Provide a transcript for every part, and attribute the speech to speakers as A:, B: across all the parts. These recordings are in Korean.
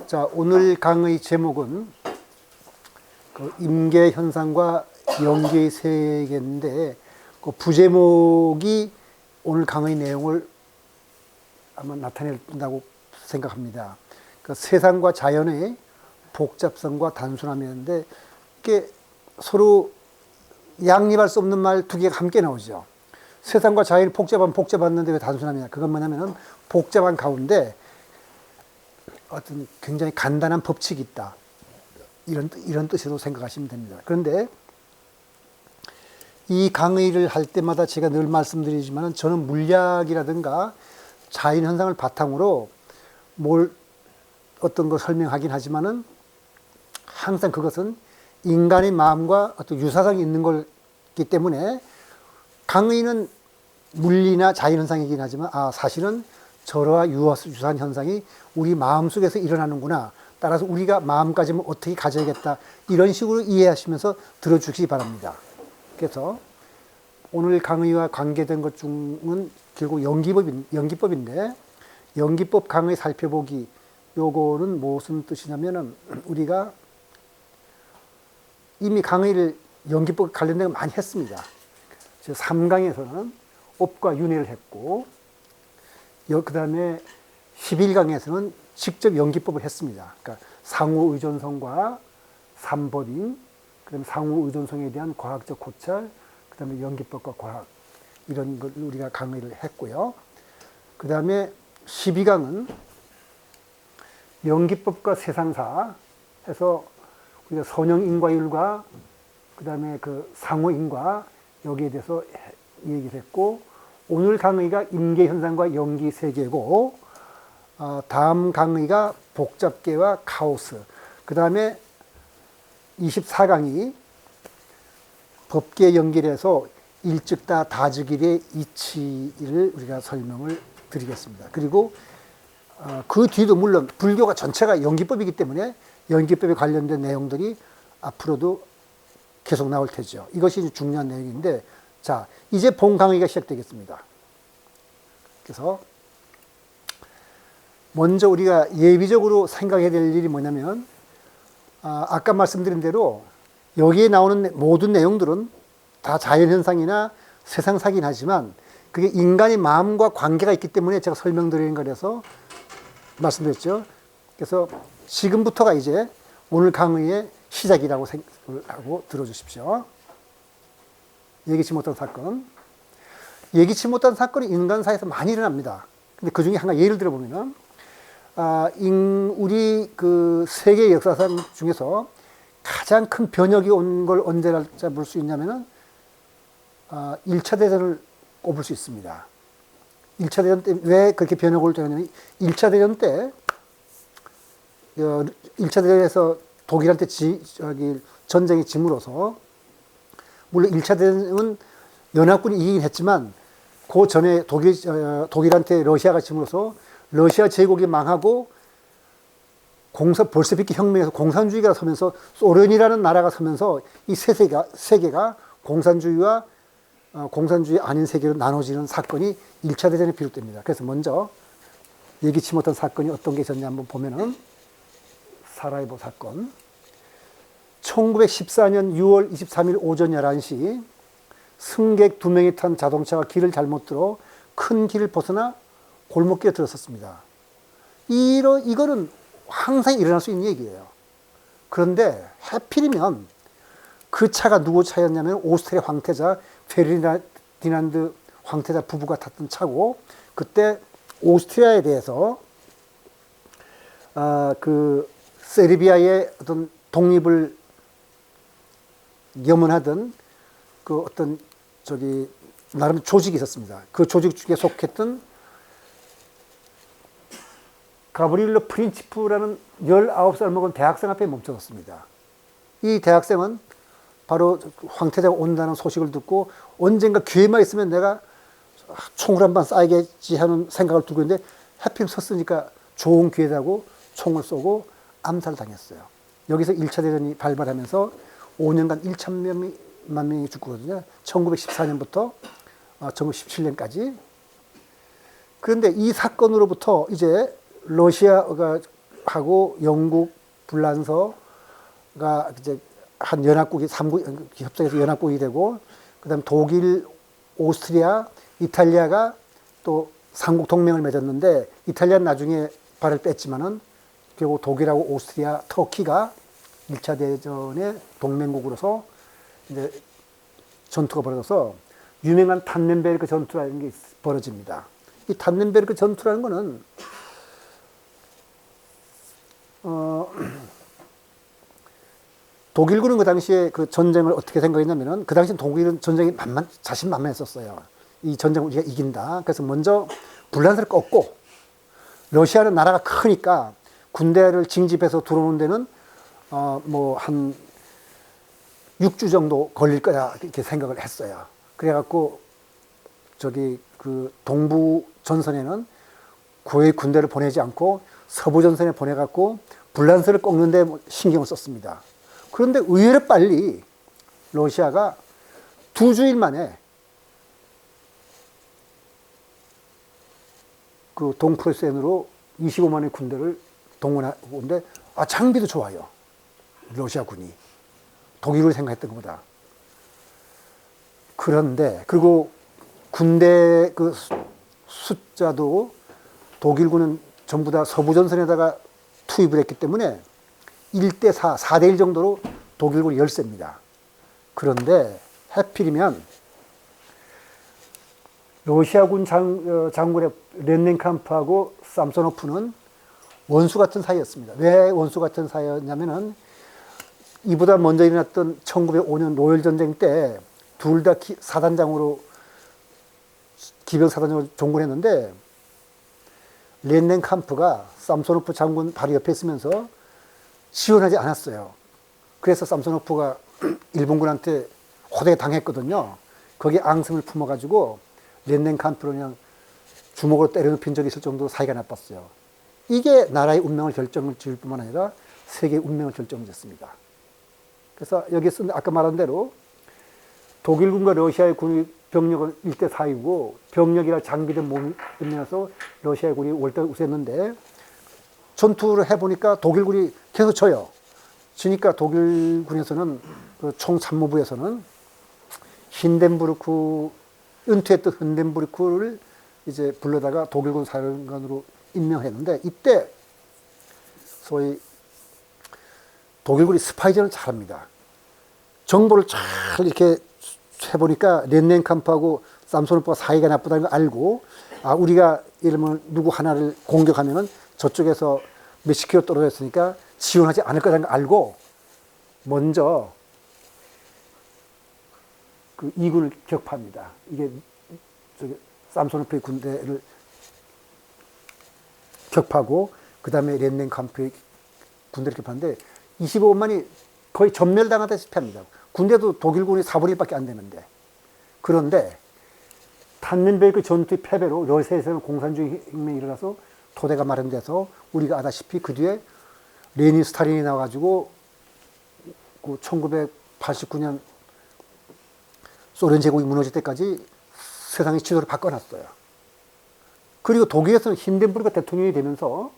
A: 자, 오늘 강의 제목은 그 임계 현상과 연계의 세계인데, 그 부제목이 오늘 강의 내용을 아마 나타낸다고 생각합니다. 그 세상과 자연의 복잡성과 단순함이었는데, 이게 서로 양립할 수 없는 말 두 개가 함께 나오죠. 세상과 자연이 복잡한데 왜 단순함이냐? 그건 뭐냐면은 복잡한 가운데 어떤 굉장히 간단한 법칙이 있다. 이런 뜻으로 생각하시면 됩니다. 그런데 이 강의를 할 때마다 제가 늘 말씀드리지만 저는 물리학이라든가 자연현상을 바탕으로 어떤 걸 설명하긴 하지만은 항상 그것은 인간의 마음과 어떤 유사성이 있는 거기 때문에 강의는 물리나 자연현상이긴 하지만 사실은 저러한 유사한 현상이 우리 마음속에서 일어나는구나. 따라서 우리가 마음가짐을 어떻게 가져야겠다. 이런 식으로 이해하시면서 들어주시기 바랍니다. 그래서 오늘 강의와 관계된 것 중은 결국 연기법인데, 연기법 강의 살펴보기, 요거는 무슨 뜻이냐면은 우리가 이미 강의를 연기법 관련된 거 많이 했습니다. 3강에서는 업과 윤회를 했고, 그 다음에 11강에서는 직접 연기법을 했습니다. 그러니까 상호 의존성과 삼법인, 그 다음에 상호 의존성에 대한 과학적 고찰, 그 다음에 연기법과 과학, 이런 걸 우리가 강의를 했고요. 그 다음에 12강은 연기법과 세상사 해서 우리가 선형인과율과 그 다음에 그 상호인과 여기에 대해서 얘기를 했고, 오늘 강의가 임계현상과 연기세계고, 다음 강의가 복잡계와 카오스, 그 다음에 24강이 법계 연결해서 일즉다 다즉일의 이치를 우리가 설명을 드리겠습니다. 그리고 그 뒤도 물론 불교가 전체가 연기법이기 때문에 연기법에 관련된 내용들이 앞으로도 계속 나올 테죠. 이것이 중요한 내용인데, 자, 이제 본 강의가 시작되겠습니다. 그래서 먼저 우리가 예비적으로 생각해야 될 일이 뭐냐면, 아까 말씀드린 대로 여기에 나오는 모든 내용들은 다 자연현상이나 세상사긴 하지만 그게 인간의 마음과 관계가 있기 때문에 제가 설명드리는 거라서 말씀드렸죠. 그래서 지금부터가 이제 오늘 강의의 시작이라고 생각하고 들어주십시오. 예기치 못한 사건. 예기치 못한 사건이 인간사에서 많이 일어납니다. 근데 그 중에 하나 예를 들어보면은, 우리 그 세계 역사상 중에서 가장 큰 변혁이 온 걸 언제 잡을 수 있냐면은, 1차 대전을 꼽을 수 있습니다. 1차 대전 때 왜 그렇게 변혁을 올 때냐면, 1차 대전 때, 1차 대전에서 독일한테 전쟁이 짐으로써, 물론 1차 대전은 연합군이 이기긴 했지만, 그 전에 독일한테 러시아가 짐으로써 러시아 제국이 망하고 볼셰비키 혁명에서 공산주의가 서면서 소련이라는 나라가 서면서 이 세계가 공산주의와 공산주의 아닌 세계로 나눠지는 사건이 1차 대전에 비롯됩니다. 그래서 먼저 예기치 못한 사건이 어떤 게 있었냐 한번 보면은, 사라예보 사건. 1914년 6월 23일 오전 11시 승객 2명이 탄 자동차가 길을 잘못 들어 큰 길을 벗어나 골목길에 들어섰습니다. 이거는 항상 일어날 수 있는 얘기예요. 그런데 하필이면 그 차가 누구 차였냐면 오스트리아 황태자 페르디난드 황태자 부부가 탔던 차고, 그때 오스트리아에 대해서 그 세르비아의 어떤 독립을 염원하던 그 어떤 나름 조직이 있었습니다. 그 조직 중에 속했던 가브리엘로 프린치프라는 19살 먹은 대학생 앞에 멈춰섰습니다. 이 대학생은 바로 황태자가 온다는 소식을 듣고 언젠가 기회만 있으면 내가 총을 한 방 쏴야겠지 하는 생각을 두고 있는데, 하필 섰으니까 좋은 기회라고 총을 쏘고 암살당했어요. 여기서 1차 대전이 발발하면서 5년간 1천만 명이 죽거든요. 1914년부터 1917년까지. 그런데 이 사건으로부터 이제 러시아가 미국하고 영국, 불란서가 이제 한 연합국이 삼국 협정에서 연합국이 되고, 그다음 독일, 오스트리아, 이탈리아가 또 삼국 동맹을 맺었는데, 이탈리아는 나중에 발을 뺐지만은 결국 독일하고 오스트리아, 터키가 1차 대전의 동맹국으로서 이제 전투가 벌어져서 유명한 탄넨베르크 전투라는 게 벌어집니다. 이 탄넨베르크 전투라는 거는 독일군은 그 당시에 그 전쟁을 어떻게 생각했냐면은, 그 당시 독일은 전쟁이 자신만만했었어요. 이 전쟁을 우리가 이긴다. 그래서 먼저 불란서를 꺾고, 러시아는 나라가 크니까 군대를 징집해서 들어오는 데는 뭐 한 6주 정도 걸릴 거야 이렇게 생각을 했어요. 그래갖고 저기 그 동부 전선에는 거의 군대를 보내지 않고 서부 전선에 보내갖고 불란서를 꺾는 데 신경을 썼습니다. 그런데 의외로 빨리 러시아가 2주일 만에 그 동프로센으로 25만의 군대를 동원하는데, 장비도 좋아요. 러시아 군이 독일을 생각했던 것보다. 그런데 그리고 군대 그 숫자도 독일군은 전부 다 서부 전선에다가 투입을 했기 때문에 1대 4, 4대 1 정도로 독일군이 열세입니다. 그런데 하필이면 러시아군 장군의 렌넨캄프하고 삼소노프는 원수 같은 사이였습니다. 왜 원수 같은 사이였냐면은, 이보다 먼저 일어났던 1905년 노엘 전쟁 때 둘 다 사단장으로, 기병 사단장으로 종군했는데, 렌넨캄프가 삼소노프 장군 바로 옆에 있으면서 지원하지 않았어요. 그래서 삼소노프가 일본군한테 호되게 당했거든요. 거기에 앙심을 품어가지고 렌넨캄프를 그냥 주먹으로 때려눕힌 적이 있을 정도로 사이가 나빴어요. 이게 나라의 운명을 결정을 지을 뿐만 아니라 세계의 운명을 결정짓습니다. 그래서 여기 쓴 아까 말한 대로 독일군과 러시아의 군 병력은 1대 4이고, 병력이나 장비든 몸이 끝내서 러시아의 군이 월등우세했는데, 전투를 해보니까 독일군이 계속 져요. 지니까 독일군에서는, 그 총참모부에서는 힌덴부르크, 은퇴했던 힌덴부르크를 이제 불러다가 독일군 사령관으로 임명했는데, 이때 소위 독일군이 스파이전을 잘합니다. 정보를 잘 이렇게 해보니까 렌넨캄프하고 삼소노프가 사이가 나쁘다는 걸 알고, 우리가 이러면 누구 하나를 공격하면은 저쪽에서 몇십 킬로 떨어져 있으니까 지원하지 않을 거라는 걸 알고, 먼저 그 이군을 격파합니다. 이게 저기 삼소노프의 군대를 격파하고, 그 다음에 렌넨캄프의 군대를 격파하는데 25만이 거의 전멸당하다시피 합니다. 군대도 독일군이 4분의 1밖에 안 되는데. 그런데 탄넨베르크 전투의 패배로 러시아에서는 공산주의 혁명이 일어나서 토대가 마련돼서, 우리가 아다시피 그 뒤에 레닌, 스탈린이 나와가지고 그 1989년 소련 제국이 무너질 때까지 세상의 지도를 바꿔놨어요. 그리고 독일에서는 힌덴부르크 대통령이 되면서,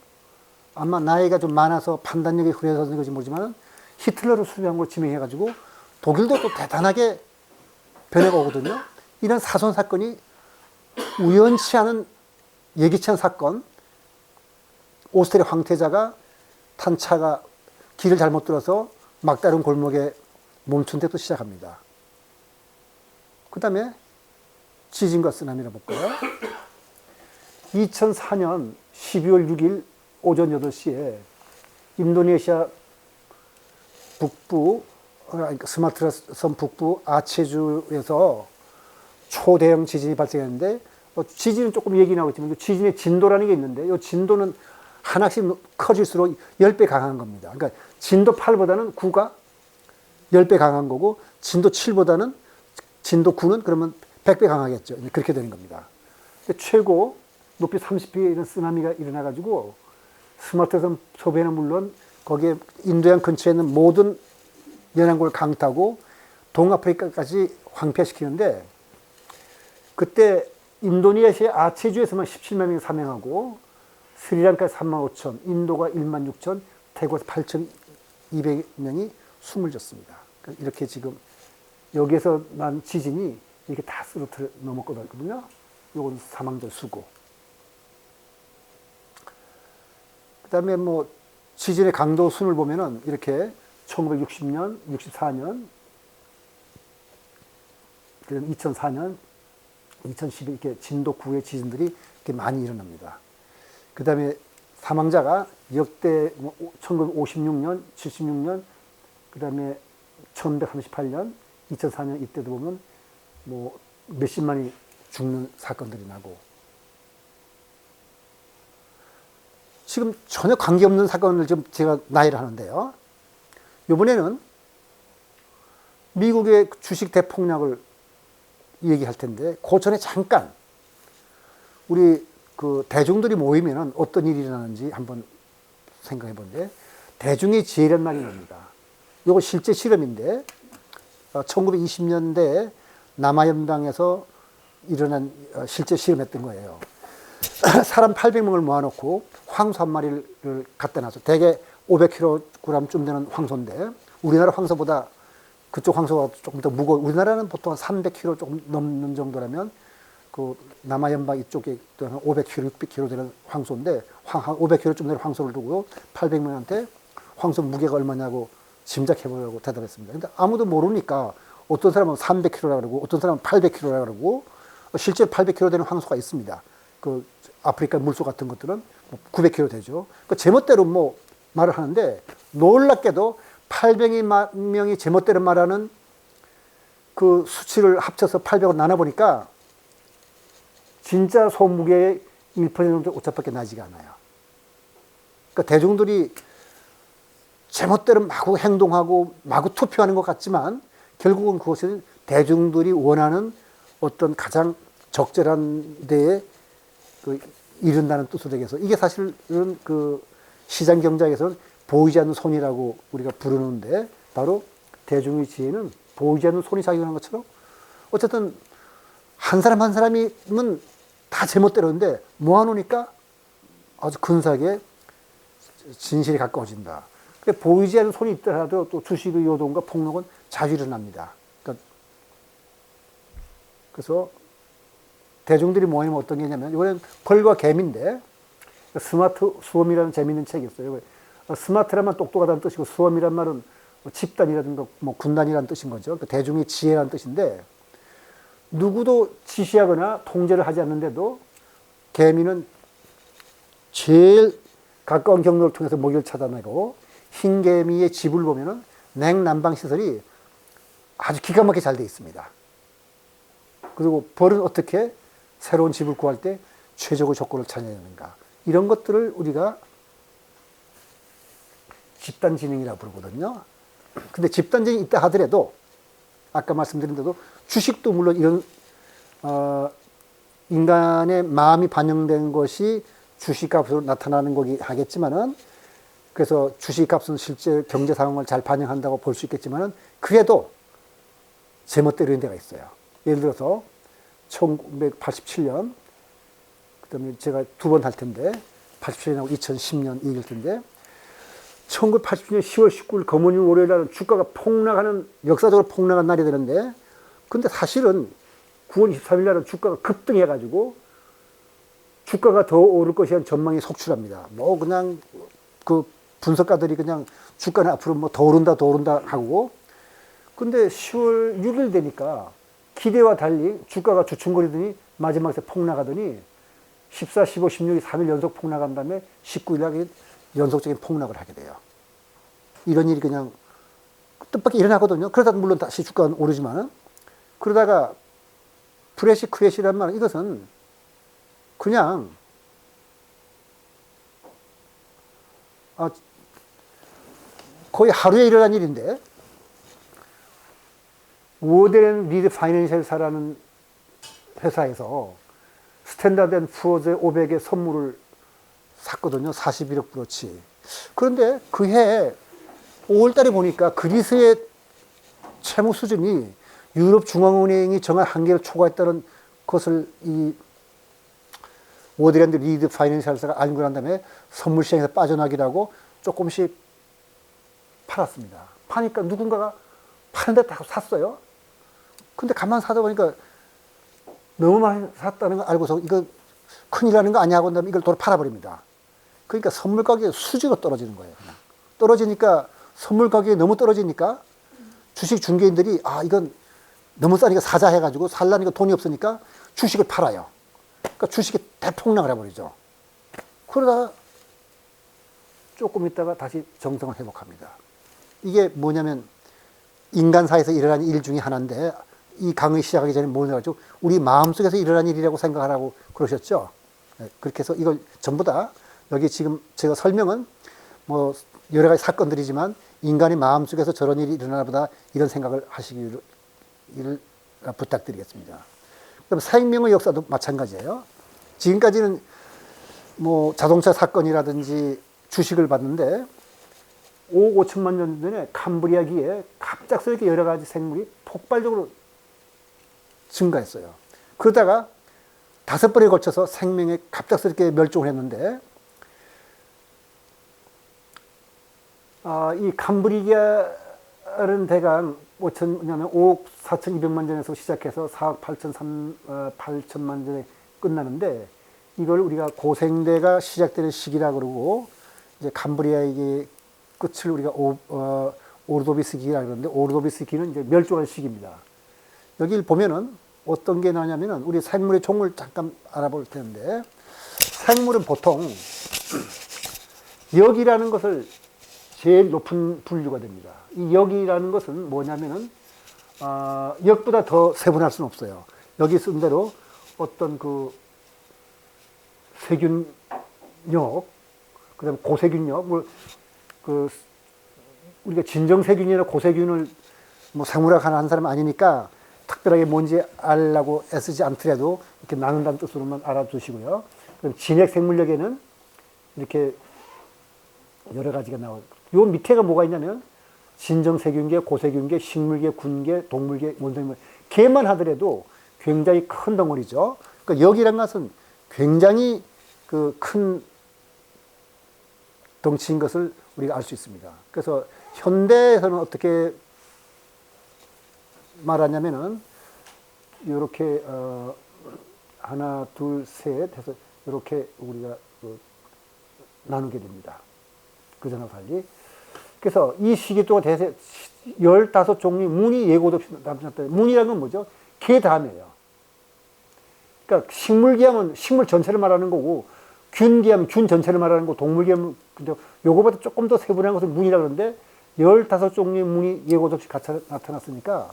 A: 아마 나이가 좀 많아서 판단력이 흐려져서 그런지 모르지만 히틀러를 수비한 걸 지명해가지고 독일도 또 대단하게 변해가 오거든요. 이런 사소한 사건이 우연치 않은, 예기치 않은 사건, 오스트리아 황태자가 탄 차가 길을 잘못 들어서 막다른 골목에 멈춘 데부터 시작합니다. 그 다음에 지진과 쓰나미를 볼까요? 2004년 12월 6일 오전 8시에 인도네시아 북부, 스마트라 섬 북부 아체주에서 초대형 지진이 발생했는데, 지진은 조금 얘기 나오고 있지만 지진의 진도라는 게 있는데, 이 진도는 하나씩 커질수록 10배 강한 겁니다. 그러니까 진도 8보다는 9가 10배 강한 거고, 진도 7보다는, 진도 9는 그러면 100배 강하겠죠. 그렇게 되는 겁니다. 최고 높이 30피의 이런 쓰나미가 일어나가지고 스마트섬 서부에는 물론 거기에 인도양 근처에 있는 모든 연안국을 강타하고 동아프리카까지 황폐시키는데, 그때 인도네시아 아체주에서만 17만 명이 사망하고 스리랑카 3만 5천, 인도가 1만 6천, 태국에서 8,200명이 숨을 졌습니다. 그러니까 이렇게 지금 여기에서 난 지진이 이렇게 다 쓰러뜨려 넘었거든요. 요건 사망자 수고. 그 다음에 뭐 지진의 강도 순을 보면은 이렇게 1960년, 64년, 2004년, 2012 이렇게 진도 9의 지진들이 이렇게 많이 일어납니다. 그 다음에 사망자가 역대 1956년, 76년, 그 다음에 1938년, 2004년 이때도 보면 뭐 몇십만이 죽는 사건들이 나고 지금 전혀 관계없는 사건을 좀 제가 나열을 하는데요. 이번에는 미국의 주식 대폭락을 얘기할 텐데 그 전에 잠깐 우리 그 대중들이 모이면 어떤 일이 일어나는지 한번 생각해 본데 대중의 지혜란 말이 납니다. 이거 실제 실험인데 1920년대 남아연당에서 일어난 실제 실험했던 거예요. 사람 800명을 모아놓고 황소 한 마리를 갖다 놔서 대개 500kg쯤 되는 황소인데 우리나라 황소보다 그쪽 황소가 조금 더 무거워. 우리나라는 보통 300kg 조금 넘는 정도라면 그 남아연방 이쪽에 500kg, 600kg 되는 황소인데 500kg쯤 되는 황소를 두고 800명한테 황소 무게가 얼마냐고 짐작해보려고 대답했습니다. 근데 아무도 모르니까 어떤 사람은 300kg라 그러고 어떤 사람은 800kg라 그러고 실제 800kg 되는 황소가 있습니다. 그 아프리카 물소 같은 것들은 900kg 되죠. 그 제멋대로 뭐 말을 하는데 놀랍게도 800명이 제멋대로 말하는 그 수치를 합쳐서 800으로 나눠보니까 진짜 소무게의 1% 정도 오차밖에 나지가 않아요. 그러니까 대중들이 제멋대로 마구 행동하고 마구 투표하는 것 같지만 결국은 그것은 대중들이 원하는 어떤 가장 적절한 데에 이른다는 뜻으로 되겠어. 이게 사실은 그 시장 경제에서는 보이지 않는 손이라고 우리가 부르는데 바로 대중의 지혜는 보이지 않는 손이 작용하는 것처럼 어쨌든 한 사람 한 사람이면 다 제멋대로인데 모아놓으니까 아주 근사하게 진실이 가까워진다. 보이지 않는 손이 있더라도 또 주식의 요동과 폭락은 자주 일어납니다. 그러니까 그래서 대중들이 모이면 어떤 게 있냐면 이번엔 벌과 개미인데 스마트 수험이라는 재미있는 책이 있어요. 스마트라면 똑똑하다는 뜻이고 수험이란 말은 집단이라든가 뭐 군단이라는 뜻인 거죠. 그러니까 대중의 지혜라는 뜻인데 누구도 지시하거나 통제를 하지 않는데도 개미는 제일 가까운 경로를 통해서 먹이를 찾아내고 흰 개미의 집을 보면은 냉난방 시설이 아주 기가 막히게 잘 되어 있습니다. 그리고 벌은 어떻게 새로운 집을 구할 때 최적의 조건을 찾아야 되는가. 이런 것들을 우리가 집단지능이라고 부르거든요. 근데 집단지능이 있다 하더라도 아까 말씀드린 대로 주식도 물론 이런 인간의 마음이 반영된 것이 주식값으로 나타나는 거기 하겠지만은 그래서 주식값은 실제 경제 상황을 잘 반영한다고 볼 수 있겠지만은 그래도 제멋대로 이런 데가 있어요. 예를 들어서 1987년 그다음에 제가 두 번 할 텐데 87년하고 2010년 얘기할 텐데 1987년 10월 19일 거머님 월요일 날은 주가가 폭락하는 역사적으로 폭락한 날이 되는데 근데 사실은 9월 23일 날은 주가가 급등해가지고 주가가 더 오를 것이라는 전망이 속출합니다. 뭐 그냥 그 분석가들이 그냥 주가는 앞으로 뭐 더 오른다 하고 근데 10월 6일 되니까 기대와 달리 주가가 주춤거리더니 마지막에 폭락하더니 14, 15, 16이 3일 연속 폭락한 다음에 19일 날 연속적인 폭락을 하게 돼요. 이런 일이 그냥 뜻밖의 일어나거든요. 그러다 물론 다시 주가는 오르지만은 그러다가 프레시 크래시란 말은 이것은 그냥 거의 하루에 일어난 일인데 워덴 리드 파이낸셜사라는 회사에서 스탠다드 앤 푸어즈 500의 선물을 샀거든요. 41억 불어치. 그런데 그해 5월 달에 보니까 그리스의 채무 수준이 유럽 중앙은행이 정한 한계를 초과했다는 것을 이 워드랜드 리드 파이낸셜스가 알고 난 다음에 선물 시장에서 빠져나기도 하고 조금씩 팔았습니다. 파니까 누군가가 파는데 다 샀어요. 근데 가만 사다 보니까 너무 많이 샀다는 걸 알고서 이거 큰일 나는 거 아니야 하고 그다음에 이걸 돌아 팔아버립니다. 그러니까 선물 가격이 수지로 떨어지는 거예요. 그냥. 떨어지니까 선물 가격이 너무 떨어지니까 주식 중개인들이 아 이건 너무 싸니까 사자 해가지고 살라니까 돈이 없으니까 주식을 팔아요. 그러니까 주식이 대폭락을 해버리죠. 그러다가 조금 있다가 다시 정상을 회복합니다. 이게 뭐냐면 인간사에서 일어나는 일 중에 하나인데 이 강의 시작하기 전에 뭘 해가지고 우리 마음속에서 일어나는 일이라고 생각하라고 그러셨죠. 그렇게 해서 이걸 전부 다 여기 지금 제가 설명은 뭐 여러 가지 사건들이지만 인간의 마음속에서 저런 일이 일어나나 보다 이런 생각을 하시기를 부탁드리겠습니다. 그럼 생명의 역사도 마찬가지예요. 지금까지는 뭐 자동차 사건이라든지 주식을 봤는데 5억 5천만 년 전에 캄브리아기에 갑작스럽게 여러 가지 생물이 폭발적으로 증가했어요. 그러다가 5번에 걸쳐서 생명이 갑작스럽게 멸종을 했는데 이 캄브리아는 대강 5억 4,200만 년에서 시작해서 4억 8천만 년에 끝나는데 이걸 우리가 고생대가 시작되는 시기라 그러고 이제 캄브리아의 끝을 우리가 오르도비스 기라 그러는데 오르도비스 기는 이제 멸종할 시기입니다. 여기를 보면은 어떤 게 나냐면은 우리 생물의 종을 잠깐 알아볼 텐데 생물은 보통 역이라는 것을 제일 높은 분류가 됩니다. 이 역이라는 것은 뭐냐면은 역보다 더 세분할 수는 없어요. 여기 쓴 대로 어떤 그 세균역, 그다음에 고세균역, 우리가 진정세균이나 고세균을 뭐 생물학 하는 사람은 아니니까 특별하게 뭔지 알라고 애쓰지 않더라도 이렇게 나눈다는 뜻으로만 알아두시고요. 그럼 진핵생물학에는 이렇게 여러 가지가 나와요. 요 밑에가 뭐가 있냐면 진정세균계, 고세균계, 식물계, 군계, 동물계, 원생물 개만 하더라도 굉장히 큰 덩어리죠. 그러니까 여기란 것은 굉장히 그 큰 덩치인 것을 우리가 알 수 있습니다. 그래서 현대에서는 어떻게 말하냐면은 이렇게 하나, 둘, 셋 해서 이렇게 우리가 나누게 됩니다. 그전과 달리. 그래서 이 시기 동안 대세 15종류 무늬 예고도 없이 나타났다. 무늬라는 건 뭐죠? 개 다음이에요. 그러니까 식물계 하면 식물 전체를 말하는 거고 균계 하면 균 전체를 말하는 거고 동물계 하면 근데 요거보다 조금 더 세분한 것을 무늬라고 그러는데 15종류의 무늬 예고도 없이 같이 나타났으니까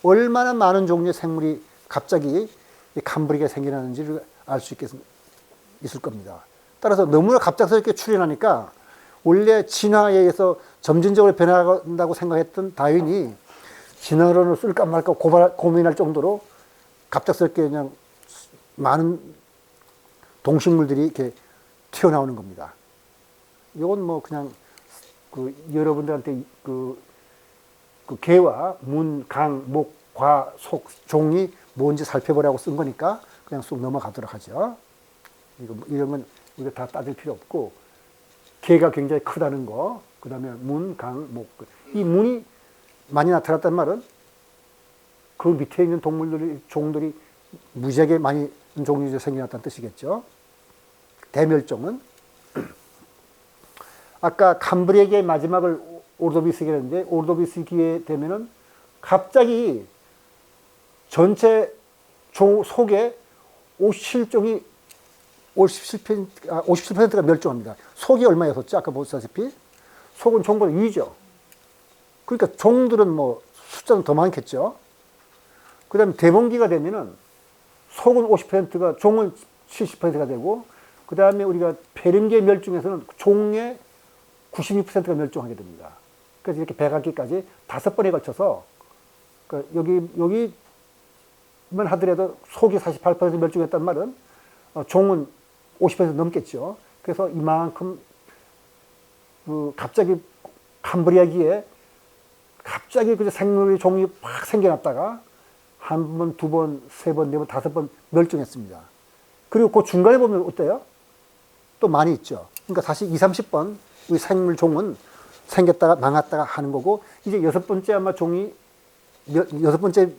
A: 얼마나 많은 종류의 생물이 갑자기 캄브리아가 생겨나는지를 알 수 있을 겁니다. 따라서 너무나 갑작스럽게 출현하니까 원래 진화에 의해서 점진적으로 변화한다고 생각했던 다윈이 진화론을 쓸까 말까 고민할 정도로 갑작스럽게 그냥 많은 동식물들이 이렇게 튀어나오는 겁니다. 이건 뭐 그냥 여러분들한테 그 개와 문, 강, 목, 과, 속, 종이 뭔지 살펴보라고 쓴 거니까 그냥 쑥 넘어가도록 하죠. 이런 건 우리가 다 따질 필요 없고 개가 굉장히 크다는 거, 그 다음에 문, 강, 목. 이 문이 많이 나타났단 말은 그 밑에 있는 종들이 무지하게 많이 종류가 생겨났다는 뜻이겠죠. 대멸종은 아까 캄브리아기의 마지막을 오르도비스기라 했는데 오르도비스기에 되면은 갑자기 전체 종 속에 57%가 멸종합니다. 속이 얼마였었죠? 아까 보셨다시피 속은 종보다 위죠. 그러니까 종들은 뭐 숫자는 더 많겠죠. 그 다음에 대봉기가 되면은 속은 50%가 종은 70%가 되고 그 다음에 우리가 페른계 멸종에서는 종의 96%가 멸종하게 됩니다. 그래서 이렇게 백악기까지 5번에 걸쳐서 그러니까 여기만 하더라도 속이 48% 멸종했단 말은 종은 50% 넘겠죠. 그래서 이만큼 갑자기 캄브리아기에 갑자기 그 생물의 종이 확 생겨났다가 한 번, 두 번, 세 번, 네 번, 5번 멸종했습니다. 그리고 그 중간에 보면 어때요? 또 많이 있죠. 그러니까 다시 2, 30번 우리 생물 종은 생겼다가 망했다가 하는 거고, 이제 여섯 번째 아마 종이, 여섯 번째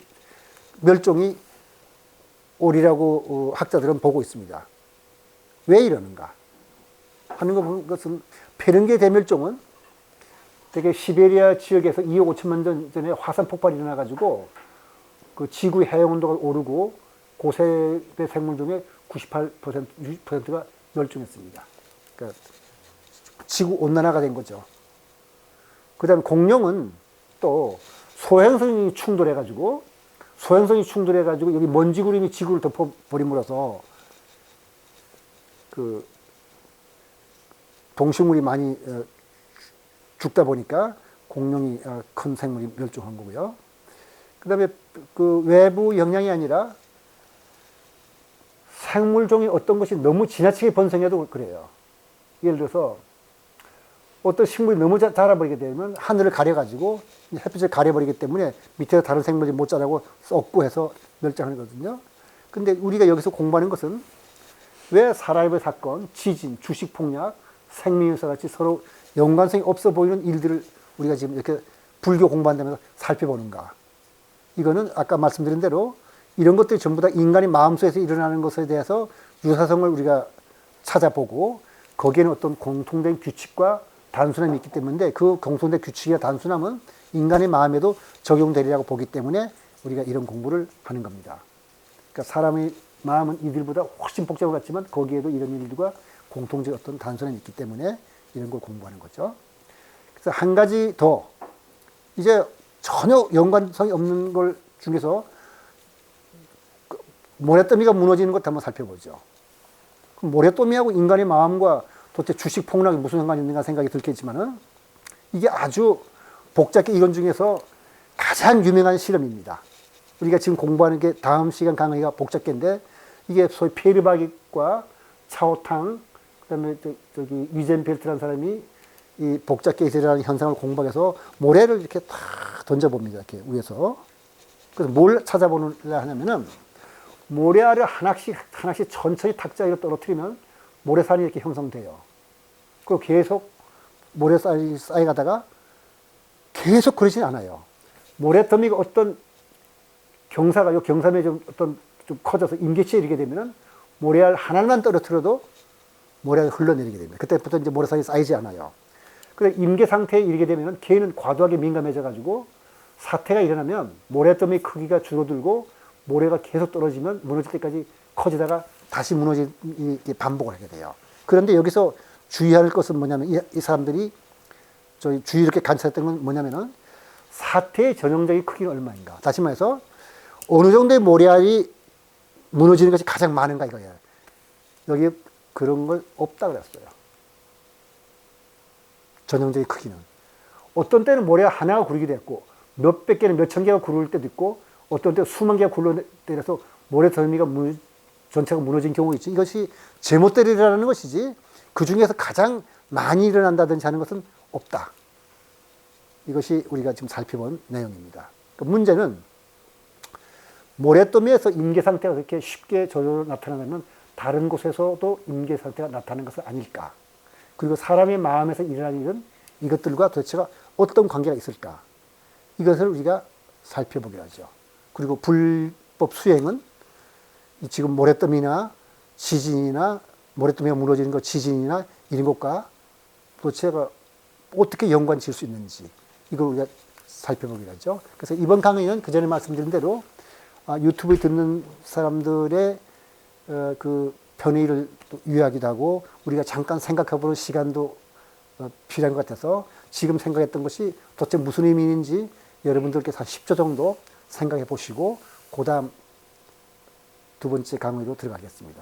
A: 멸종이 오리라고 학자들은 보고 있습니다. 왜 이러는가 하는 거 보는 것은, 페른게 대멸종은 되게 시베리아 지역에서 2억 5천만 년 전에 화산 폭발이 일어나가지고 그 지구 해양 온도가 오르고 고세대 생물 중에 98%, 60%가 멸종했습니다. 그러니까 지구 온난화가 된 거죠. 그 다음에 공룡은 또 소행성이 충돌해가지고 여기 먼지구름이 지구를 덮어버림으로써 그 동식물이 많이 죽다 보니까 공룡이 큰 생물이 멸종한 거고요. 그 다음에 그 외부 영향이 아니라 생물종이 어떤 것이 너무 지나치게 번성해도 그래요. 예를 들어서 어떤 식물이 너무 자라버리게 되면 하늘을 가려가지고 햇빛을 가려버리기 때문에 밑에서 다른 생물이 못 자라고 썩고 해서 멸종하는 거거든요. 근데 우리가 여기서 공부하는 것은 왜 사람의 사건, 지진, 주식 폭락, 생명유사 같이 서로 연관성이 없어 보이는 일들을 우리가 지금 이렇게 불교 공부한다면서 살펴보는가. 이거는 아까 말씀드린 대로 이런 것들이 전부 다 인간의 마음속에서 일어나는 것에 대해서 유사성을 우리가 찾아보고 거기에는 어떤 공통된 규칙과 단순함이 있기 때문에 그 공통된 규칙이나 단순함은 인간의 마음에도 적용되리라고 보기 때문에 우리가 이런 공부를 하는 겁니다. 그러니까 사람의 마음은 이들보다 훨씬 복잡한 것 같지만 거기에도 이런 일들과 공통적 어떤 단순함이 있기 때문에 이런 걸 공부하는 거죠. 그래서 한 가지 더, 이제 전혀 연관성이 없는 걸 중에서 모래더미가 무너지는 것 한번 살펴보죠. 모래더미하고 인간의 마음과 도대체 주식 폭락이 무슨 상관이 있는가 생각이 들겠지만은 이게 아주 복잡해. 이건 중에서 가장 유명한 실험입니다. 우리가 지금 공부하는 게 다음 시간 강의가 복잡계인데 이게 소위 페르바깃과 차오탕, 그다음에 저기 위젠벨트라는 사람이 이 복잡계이라는 현상을 공부해서 모래를 이렇게 탁 던져봅니다. 이렇게 위에서. 그래서 뭘 찾아보려 하냐면은 모래알을 하나씩 천천히 탁자 위로 떨어뜨리면 모래산이 이렇게 형성돼요. 그리고 계속 모래산이 쌓여가다가 계속 그러진 않아요. 모래더미가 어떤 경사가, 요 경사면이 좀 커져서 임계치에 이르게 되면은 모래알 하나만 떨어뜨려도 모래알이 흘러내리게 됩니다. 그때부터 이제 모래산이 쌓이지 않아요. 그래서 임계 상태에 이르게 되면은 개는 과도하게 민감해져가지고 사태가 일어나면 모래더미 크기가 줄어들고 모래가 계속 떨어지면 무너질 때까지 커지다가 다시 무너지는 반복을 하게 돼요. 그런데 여기서 주의할 것은 뭐냐면 이 사람들이 저희 주의 이렇게 관찰했던 건 뭐냐면은 사태의 전형적인 크기는 얼마인가. 다시 말해서 어느 정도의 모래알이 무너지는 것이 가장 많은가 이거예요. 여기 그런 걸 없다 그랬어요. 전형적인 크기는. 어떤 때는 모래알 하나가 구르기도 했고 몇백 개는 몇천 개가 구를 때도 있고 어떤 때 수만 개가 굴러내려서 모래더미가 전체가 무너진 경우가 있지. 이것이 제멋대로 일어나는 것이지 그 중에서 가장 많이 일어난다든지 하는 것은 없다. 이것이 우리가 지금 살펴본 내용입니다. 그러니까 문제는 모래더미에서 임계 상태가 그렇게 쉽게 저절로 나타나면 다른 곳에서도 임계 상태가 나타나는 것은 아닐까. 그리고 사람의 마음에서 일어나는 일은 이것들과 도대체가 어떤 관계가 있을까. 이것을 우리가 살펴보기로 하죠. 그리고 불법 수행은 지금 모래더미나 지진이나 모래더미가 무너지는 것, 지진이나 이런 것과 도대체가 어떻게 연관 지을 수 있는지 이걸 우리가 살펴보기로 하죠. 그래서 이번 강의는 그 전에 말씀드린 대로 유튜브에 듣는 사람들의 그 편의를 유의하기도 하고 우리가 잠깐 생각해보는 시간도 필요한 것 같아서 지금 생각했던 것이 도대체 무슨 의미인지 여러분들께서 한 10초 정도 생각해 보시고 그 다음 두 번째 강의로 들어가겠습니다.